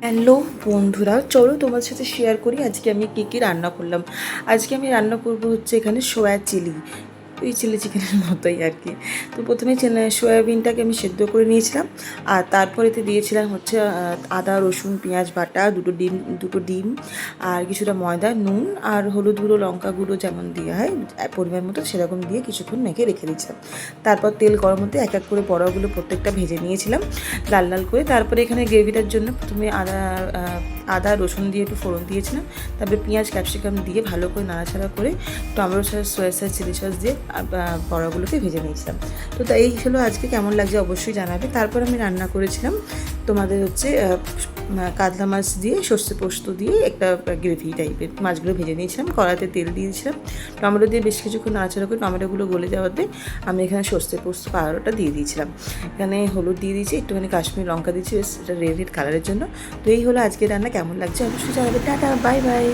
Hello বন্ধুরা, চলো তোমার সাথে শেয়ার করি আজকে আমি কী কী রান্না করলাম। আজকে আমি রান্না করব হচ্ছে এখানে সোয়া চিলি, ওই চিলি চিকেনের মতোই আর কি। তো প্রথমে সয়াবিনটাকে আমি সেদ্ধ করে নিয়েছিলাম, আর তারপরেতে দিয়েছিলাম হচ্ছে আদা রসুন পেঁয়াজ বাটা, দুটো ডিম আর কিছুটা ময়দা, নুন আর হলুদ গুঁড়ো লঙ্কা গুঁড়ো যেমন দেওয়া হয় পরিমাণ মতো সেরকম দিয়ে কিছুক্ষণ মেখে রেখে দিয়েছিলাম। তারপর তেল গরম হতে এক এক করে বড়াগুলো প্রত্যেকটা ভেজে নিয়েছিলাম লাল লাল করে। তারপরে এখানে গ্রেভিটার জন্য প্রথমে আদা রসুন দিয়ে একটু ফোড়ন দিয়েছিলাম, তারপরে পেঁয়াজ ক্যাপসিকাম দিয়ে ভালো করে নাড়াচাড়া করে tomato sauce soya sauce chilli sauce দিয়ে বড়াগুলোকে ভেজে নিয়েছিলাম। তো তাই এই হলো আজকে, কেমন লাগছে অবশ্যই জানাবে। তারপর আমি রান্না করেছিলাম তোমাদের হচ্ছে কাতলা মাছ দিয়ে সর্ষে পোস্ত দিয়ে একটা গ্রেভি টাইপের, মাছগুলো ভেজে নিয়েছিলাম, কড়াইতে তেল দিয়েছিলাম, টমেটো দিয়ে বেশ কিছুক্ষণ নাড়াচাড়া করে টমেটোগুলো গলে যাওয়াতে আমি এখানে সর্ষে পোস্ত পাউডারটা দিয়ে দিয়েছিলাম। এখানে হলুদ দিয়ে দিয়েছি, একটুখানি কাশ্মীর লঙ্কা দিয়েছি, বেশ এটা রেড কালারের জন্য। তো এই হলো আজকে রান্না, কেমন লাগছে অবশ্যই জানাবে। Tata, bye bye.